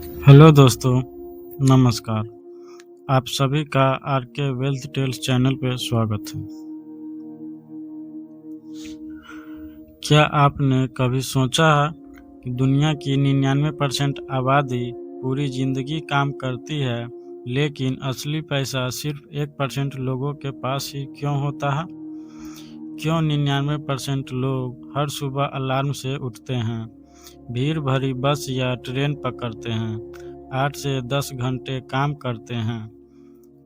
Hello दोस्तों, नमस्कार। आप सभी का आरके वेल्थ टेल्स चैनल पे स्वागत है। क्या आपने कभी सोचा है कि दुनिया की 99% आबादी पूरी जिंदगी काम करती है, लेकिन असली पैसा सिर्फ 1% लोगों के पास ही क्यों होता है? क्यों 99% लोग हर सुबह अलार्म से उठते हैं, भीड़ भरी बस या ट्रेन पकड़ते हैं, 8 से 10 घंटे काम करते हैं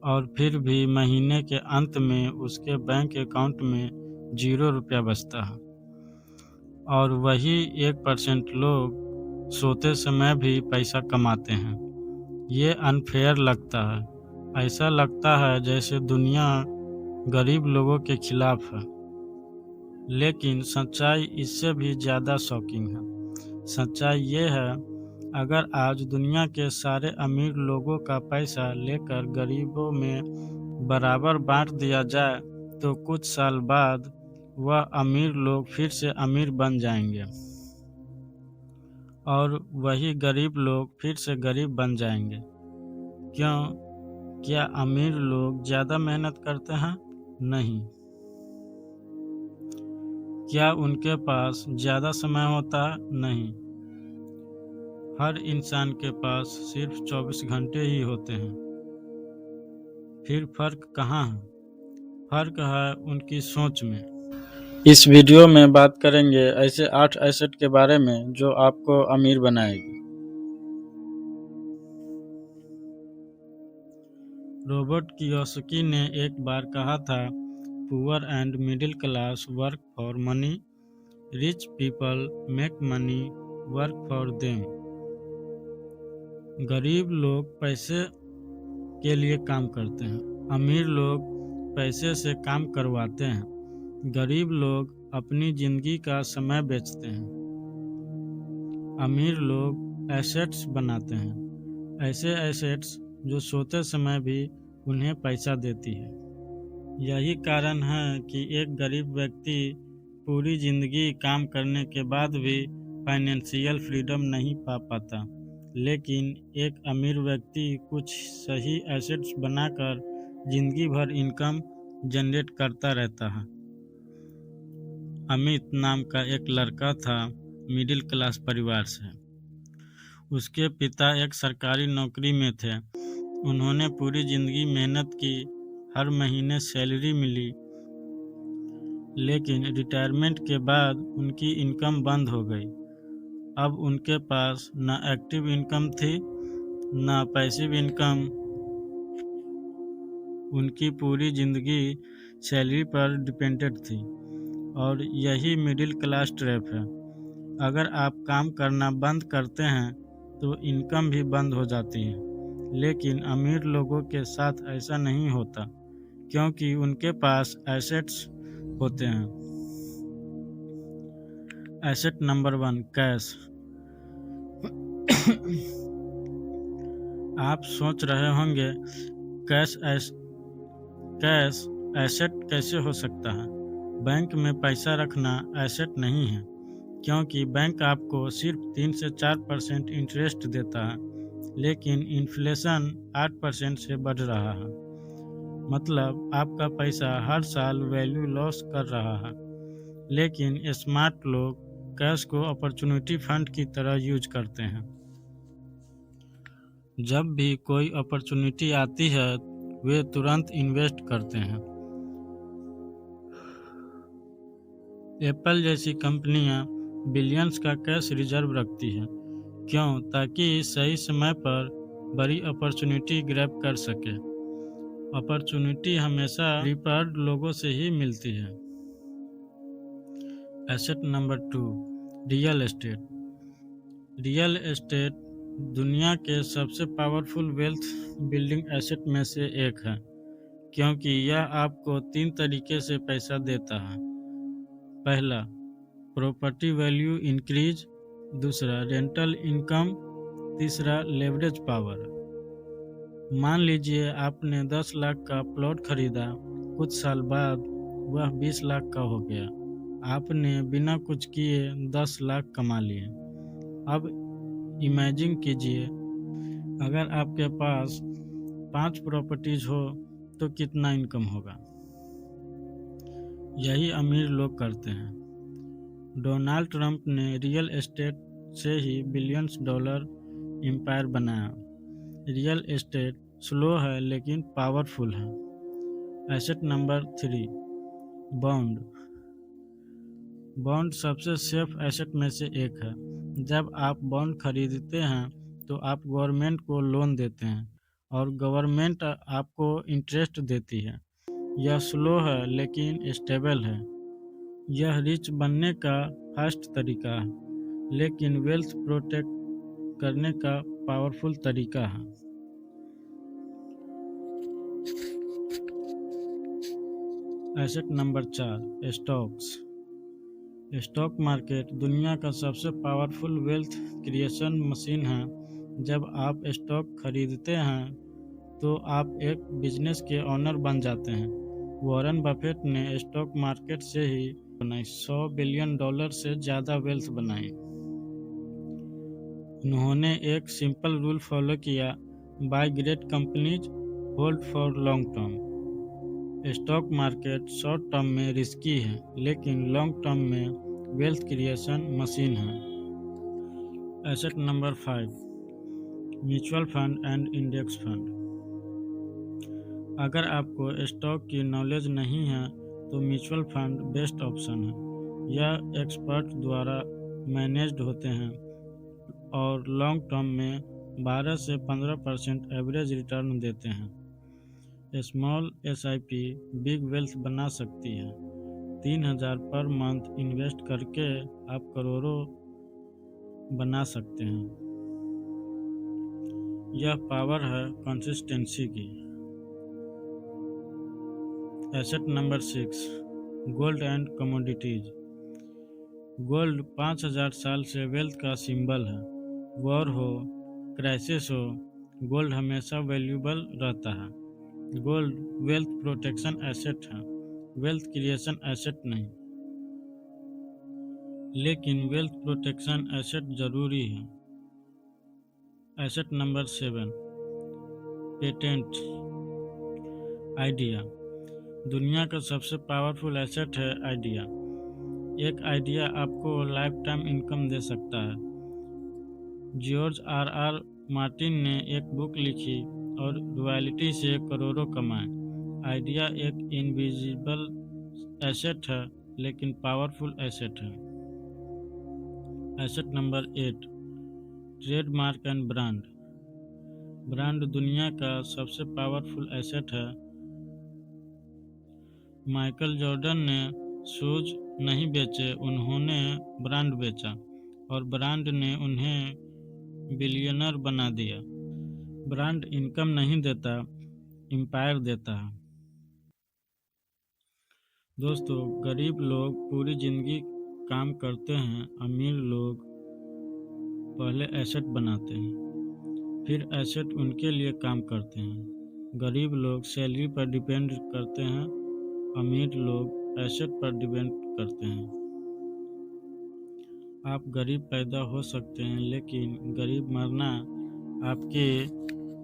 और फिर भी महीने के अंत में उसके बैंक अकाउंट में 0 रुपया बचता है? और वही 1% लोग सोते समय भी पैसा कमाते हैं। ये अनफेयर लगता है। ऐसा लगता है जैसे दुनिया गरीब लोगों के खिलाफ है। लेकिन सच्चाई इससे भी ज़्यादा शॉकिंग है। सच्चाई ये है, अगर आज दुनिया के सारे अमीर लोगों का पैसा लेकर गरीबों में बराबर बांट दिया जाए तो कुछ साल बाद वह अमीर लोग फिर से अमीर बन जाएंगे और वही गरीब लोग फिर से गरीब बन जाएंगे। क्यों? क्या अमीर लोग ज़्यादा मेहनत करते हैं? नहीं। क्या उनके पास ज़्यादा समय होता है? नहीं। हर इंसान के पास सिर्फ 24 घंटे ही होते हैं। फिर फर्क कहाँ है? फर्क है उनकी सोच में। इस वीडियो में बात करेंगे ऐसे 8 एसेट के बारे में जो आपको अमीर बनाएगी। रॉबर्ट कियोसाकी ने एक बार कहा था, poor and middle class work for money, rich people make money work for them. गरीब लोग पैसे के लिए काम करते हैं, अमीर लोग पैसे से काम करवाते हैं। गरीब लोग अपनी जिंदगी का समय बेचते हैं, अमीर लोग एसेट्स बनाते हैं, ऐसे एसेट्स जो सोते समय भी उन्हें पैसा देती है। यही कारण है कि एक गरीब व्यक्ति पूरी जिंदगी काम करने के बाद भी फाइनेंशियल फ्रीडम नहीं पा पाता, लेकिन एक अमीर व्यक्ति कुछ सही एसेट्स बनाकर जिंदगी भर इनकम जनरेट करता रहता है। अमित नाम का एक लड़का था, मिडिल क्लास परिवार से। उसके पिता एक सरकारी नौकरी में थे। उन्होंने पूरी जिंदगी मेहनत की, हर महीने सैलरी मिली, लेकिन रिटायरमेंट के बाद उनकी इनकम बंद हो गई। अब उनके पास न एक्टिव इनकम थी न पैसिव इनकम। उनकी पूरी जिंदगी सैलरी पर डिपेंडेंट थी और यही मिडिल क्लास ट्रैप है। अगर आप काम करना बंद करते हैं तो इनकम भी बंद हो जाती है, लेकिन अमीर लोगों के साथ ऐसा नहीं होता, क्योंकि उनके पास एसेट्स होते हैं। Asset number 1, cash. आप सोच रहे होंगे, कैश एसेट कैसे हो सकता है? बैंक में पैसा रखना एसेट नहीं है, क्योंकि बैंक आपको सिर्फ 3 से 4% इंटरेस्ट देता है, लेकिन इन्फ्लेशन 8% से बढ़ रहा है। मतलब आपका पैसा हर साल वैल्यू लॉस कर रहा है। लेकिन स्मार्ट लोग कैश को अपॉर्चुनिटी फंड की तरह यूज करते हैं। जब भी कोई अपॉर्चुनिटी आती है वे तुरंत इन्वेस्ट करते हैं। एप्पल जैसी कंपनियां बिलियंस का कैश रिजर्व रखती हैं। क्यों? ताकि सही समय पर बड़ी अपॉर्चुनिटी ग्रैब कर सके। अपॉर्चुनिटी हमेशा प्रिपेयर्ड लोगों से ही मिलती है। Asset number 2, real estate. Real estate दुनिया के सबसे पावरफुल वेल्थ बिल्डिंग एसेट में से एक है, क्योंकि यह आपको 3 तरीके से पैसा देता है। पहला, प्रॉपर्टी वैल्यू इंक्रीज। दूसरा, रेंटल इनकम। तीसरा, लेवरेज पावर। मान लीजिए आपने 10 लाख का प्लॉट खरीदा, कुछ साल बाद वह 20 लाख का हो गया। आपने बिना कुछ किए 10 लाख कमा लिए। अब इमेजिन कीजिए अगर आपके पास 5 प्रॉपर्टीज हो तो कितना इनकम होगा? यही अमीर लोग करते हैं। डोनाल्ड ट्रंप ने रियल एस्टेट से ही बिलियंस डॉलर एम्पायर बनाया। रियल एस्टेट स्लो है लेकिन पावरफुल है। Asset number 3, bond. बॉन्ड सबसे सेफ एसेट में से एक है। जब आप बॉन्ड खरीदते हैं तो आप गवर्नमेंट को लोन देते हैं और गवर्नमेंट आपको इंटरेस्ट देती है। यह स्लो है लेकिन स्टेबल है। यह रिच बनने का फास्ट तरीका है लेकिन वेल्थ प्रोटेक्ट करने का पावरफुल तरीका है। Asset number 4, stocks. Stock market दुनिया का सबसे पावरफुल वेल्थ क्रिएशन मशीन है। जब आप स्टॉक खरीदते हैं तो आप एक बिजनेस के ओनर बन जाते हैं। वॉरेन बफेट ने स्टॉक मार्केट से ही बनाई $100 बिलियन से ज़्यादा वेल्थ बनाई। उन्होंने एक सिंपल रूल फॉलो किया, buy great companies, hold for long term. Stock market short term में रिस्की है लेकिन लॉन्ग टर्म में वेल्थ क्रिएशन मशीन है। Asset number 5, mutual fund and index fund. अगर आपको स्टॉक की नॉलेज नहीं है तो म्यूचुअल फंड बेस्ट ऑप्शन है। यह एक्सपर्ट द्वारा मैनेज्ड होते हैं और लॉन्ग टर्म में 12 से 15% एवरेज रिटर्न देते हैं। स्मॉल SIP बिग वेल्थ बना सकती है। 3,000 पर मंथ इन्वेस्ट करके आप करोड़ों बना सकते हैं। यह पावर है कंसिस्टेंसी की। Asset number 6, gold and commodities. Gold 5,000 साल से वेल्थ का सिंबल है। वॉर हो, क्राइसिस हो, गोल्ड हमेशा वैल्यूएबल रहता है। गोल्ड वेल्थ प्रोटेक्शन एसेट है, वेल्थ क्रिएशन एसेट नहीं। लेकिन वेल्थ प्रोटेक्शन एसेट जरूरी है। Asset number 7, patent idea. दुनिया का सबसे पावरफुल एसेट है आइडिया। एक आइडिया आपको लाइफ टाइम इनकम दे सकता है। George R.R. मार्टिन ने एक बुक लिखी और रॉयल्टी से करोड़ों कमाए। आइडिया एक इनविजिबल एसेट है लेकिन पावरफुल एसेट है। Asset number 8, trademark and brand. Brand दुनिया का सबसे पावरफुल एसेट है। माइकल जॉर्डन ने शूज नहीं बेचे, उन्होंने ब्रांड बेचा और ब्रांड ने उन्हें बिलियनर बना दिया। ब्रांड इनकम नहीं देता, एम्पायर देता है। दोस्तों, गरीब लोग पूरी जिंदगी काम करते हैं, अमीर लोग पहले एसेट बनाते हैं, फिर एसेट उनके लिए काम करते हैं। गरीब लोग सैलरी पर डिपेंड करते हैं, अमीर लोग एसेट पर डिपेंड करते हैं। आप गरीब पैदा हो सकते हैं लेकिन गरीब मरना आपकी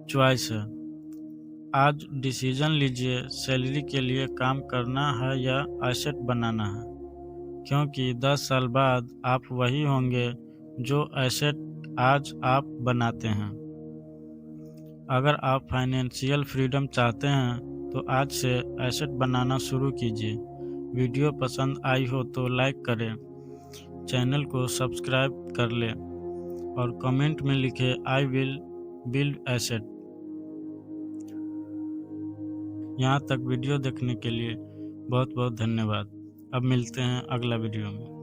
चॉइस है। आज डिसीजन लीजिए, सैलरी के लिए काम करना है या एसेट बनाना है, क्योंकि 10 साल बाद आप वही होंगे जो एसेट आज आप बनाते हैं। अगर आप फाइनेंशियल फ्रीडम चाहते हैं तो आज से एसेट बनाना शुरू कीजिए। वीडियो पसंद आई हो तो लाइक करें, चैनल को सब्सक्राइब कर लें और कमेंट में लिखें आई विल बिल्ड एसेट। यहाँ तक वीडियो देखने के लिए बहुत बहुत धन्यवाद। अब मिलते हैं अगला वीडियो में।